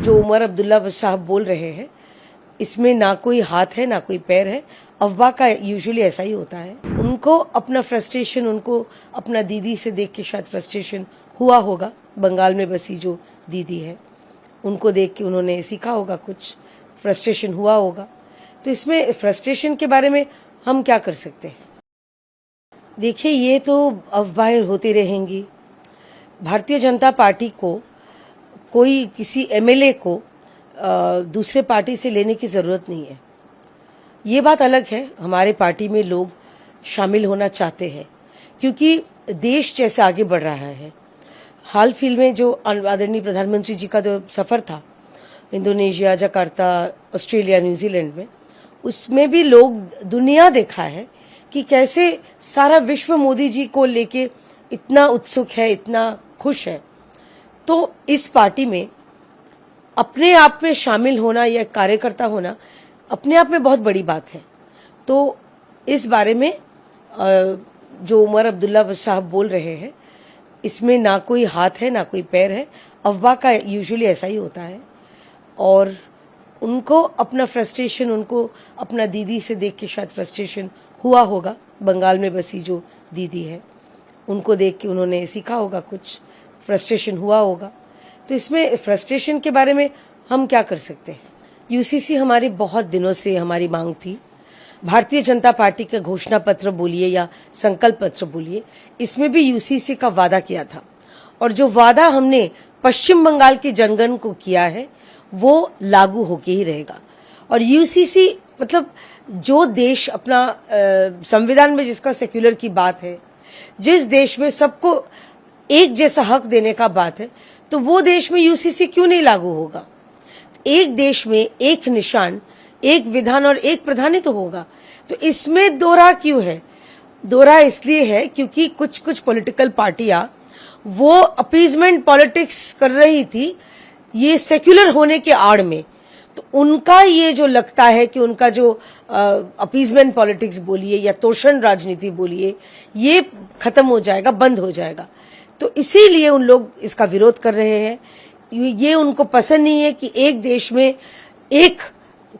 जो उमर अब्दुल्ला साहब बोल रहे हैं इसमें ना कोई हाथ है ना कोई पैर है। अफवाह का यूजुअली ऐसा ही होता है। उनको अपना फ्रस्ट्रेशन, उनको अपना दीदी से देख के शायद फ्रस्ट्रेशन हुआ होगा। बंगाल में बसी जो दीदी है उनको देख के उन्होंने सीखा होगा, कुछ फ्रस्ट्रेशन हुआ होगा। तो इसमें फ्रस्ट्रेशन के बारे में हम क्या कर सकते हैं? देखिए, ये तो अफवाहें होती रहेंगी। भारतीय जनता पार्टी को कोई किसी एमएलए को दूसरे पार्टी से लेने की ज़रूरत नहीं है। ये बात अलग है, हमारे पार्टी में लोग शामिल होना चाहते हैं क्योंकि देश जैसे आगे बढ़ रहा है। हाल फिलहाल में जो आदरणीय प्रधानमंत्री जी का जो सफ़र था इंडोनेशिया, जकार्ता, ऑस्ट्रेलिया, न्यूजीलैंड में, उसमें भी लोग दुनिया देखा है कि कैसे सारा विश्व मोदी जी को लेके इतना उत्सुक है, इतना खुश है। तो इस पार्टी में अपने आप में शामिल होना या कार्यकर्ता होना अपने आप में बहुत बड़ी बात है। तो इस बारे में जो उमर अब्दुल्ला साहब बोल रहे हैं इसमें ना कोई हाथ है ना कोई पैर है। अफवाह का यूजुअली ऐसा ही होता है। और उनको अपना फ्रस्ट्रेशन, उनको अपना दीदी से देख के शायद फ्रस्ट्रेशन हुआ होगा। बंगाल में बसी जो दीदी है उनको देख के उन्होंने सीखा होगा, कुछ फ्रस्ट्रेशन हुआ होगा। तो इसमें फ्रस्ट्रेशन के बारे में हम क्या कर सकते हैं? यूसीसी हमारी बहुत दिनों से हमारी मांग थी। भारतीय जनता पार्टी का घोषणा पत्र बोलिए या संकल्प पत्र बोलिए, इसमें भी यूसीसी का वादा किया था। और जो वादा हमने पश्चिम बंगाल के जनगण को किया है वो लागू होके ही रहेगा। और यूसीसी मतलब जो देश अपना संविधान में जिसका सेक्युलर की बात है, जिस देश में सबको एक जैसा हक देने का बात है, तो वो देश में यूसीसी क्यों नहीं लागू होगा? एक देश में एक निशान, एक विधान और एक प्रधानी तो होगा। तो इसमें दोहरा क्यों है? दोहरा इसलिए है क्योंकि कुछ कुछ पॉलिटिकल पार्टियां वो अपीजमेंट पॉलिटिक्स कर रही थी ये सेक्युलर होने के आड़ में। तो उनका ये जो लगता है कि उनका जो अपीजमेंट पॉलिटिक्स बोलिए या तोषण राजनीति बोलिए, ये खत्म हो जाएगा, बंद हो जाएगा। तो इसीलिए उन लोग इसका विरोध कर रहे हैं। ये उनको पसंद नहीं है कि एक देश में एक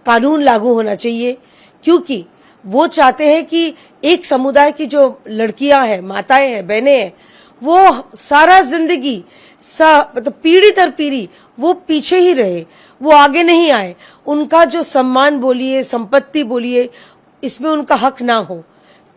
कानून लागू होना चाहिए, क्योंकि वो चाहते हैं कि एक समुदाय की जो लड़कियां हैं, माताएं हैं, बहनें हैं, वो सारा जिंदगी मतलब पीढ़ी दर पीढ़ी वो पीछे ही रहे, वो आगे नहीं आए। उनका जो सम्मान बोलिए, संपत्ति बोलिए, इसमें उनका हक ना हो।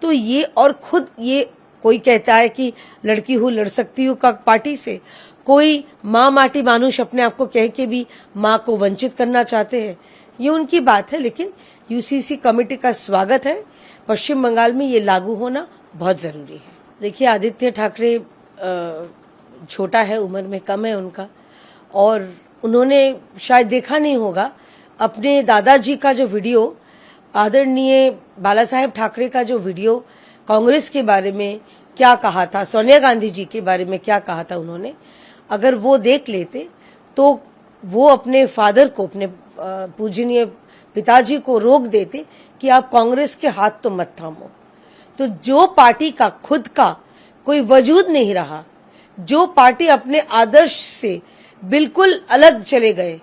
तो ये, और खुद ये कोई कहता है कि लड़की हूँ, लड़ सकती हूँ का पार्टी से, कोई माँ माटी मानुष अपने आप को कह के भी माँ को वंचित करना चाहते हैं। ये उनकी बात है, लेकिन यूसीसी कमेटी का स्वागत है। पश्चिम बंगाल में ये लागू होना बहुत जरूरी है। देखिए, आदित्य ठाकरे छोटा है, उम्र में कम है उनका, और उन्होंने शायद देखा नहीं होगा अपने दादाजी का जो वीडियो, आदरणीय बाला साहेब ठाकरे का जो वीडियो, कांग्रेस के बारे में क्या कहा था, सोनिया गांधी जी के बारे में क्या कहा था उन्होंने, अगर वो देख लेते तो वो अपने फादर को, अपने पूजनीय पिताजी को रोक देते कि आप कांग्रेस के हाथ तो मत थामो। तो जो पार्टी का खुद का कोई वजूद नहीं रहा, जो पार्टी अपने आदर्श से बिल्कुल अलग चले गए,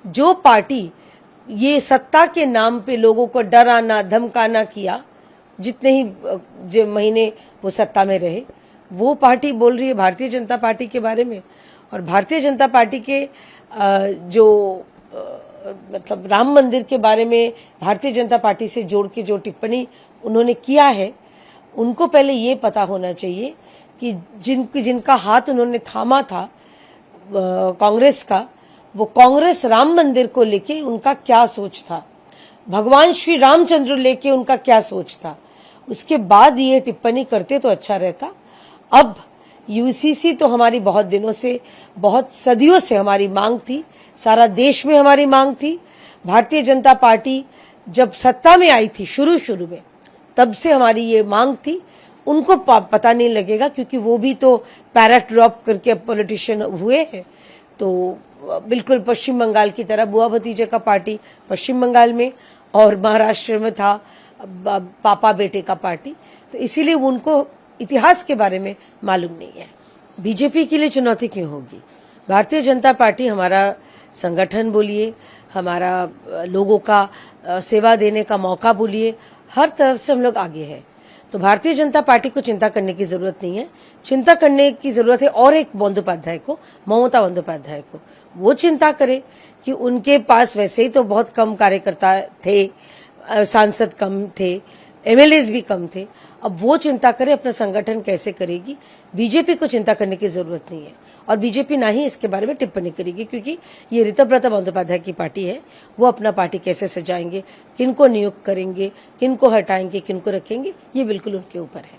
जो पार्टी ये सत्ता के नाम पे लोगों को डराना धमकाना किया, जितने ही महीने वो सत्ता में रहे, वो पार्टी बोल रही है भारतीय जनता पार्टी के बारे में। और भारतीय जनता पार्टी के जो मतलब राम मंदिर के बारे में भारतीय जनता पार्टी से जोड़ के जो टिप्पणी उन्होंने किया है, उनको पहले ये पता होना चाहिए कि जिनका हाथ उन्होंने थामा था कांग्रेस का, वो कांग्रेस राम मंदिर को लेके उनका क्या सोच था, भगवान श्री रामचंद्र लेके उनका क्या सोच था। उसके बाद ये टिप्पणी करते तो अच्छा रहता। अब यूसीसी तो हमारी बहुत दिनों से, बहुत सदियों से हमारी मांग थी, सारा देश में हमारी मांग थी। भारतीय जनता पार्टी जब सत्ता में आई थी शुरू में, तब से हमारी ये मांग थी। उनको पता नहीं लगेगा क्योंकि वो भी तो पैरा ड्रॉप करके पॉलिटिशियन हुए हैं। तो बिल्कुल पश्चिम बंगाल की तरह बुआ भतीजे का पार्टी पश्चिम बंगाल में, और महाराष्ट्र में था पापा बेटे का पार्टी। तो इसीलिए उनको इतिहास के बारे में मालूम नहीं है। बीजेपी के लिए चुनौती क्यों होगी? भारतीय जनता पार्टी हमारा संगठन बोलिए, हमारा लोगों का सेवा देने का मौका बोलिए, हर तरफ से हम लोग आगे हैं। तो भारतीय जनता पार्टी को चिंता करने की जरूरत नहीं है। चिंता करने की जरूरत है और एक बंदोपाध्याय को, ममता बंदोपाध्याय को। वो चिंता करे कि उनके पास वैसे ही तो बहुत कम कार्यकर्ता थे, सांसद कम थे, एमएलएज भी कम थे। अब वो चिंता करे अपना संगठन कैसे करेगी। बीजेपी को चिंता करने की जरूरत नहीं है और बीजेपी ना ही इसके बारे में टिप्पणी करेगी, क्योंकि ये ऋतुव्रत बंदोपाध्याय की पार्टी है। वो अपना पार्टी कैसे सजाएंगे, किनको नियुक्त करेंगे, किनको हटाएंगे, किनको रखेंगे, ये बिल्कुल उनके ऊपर है।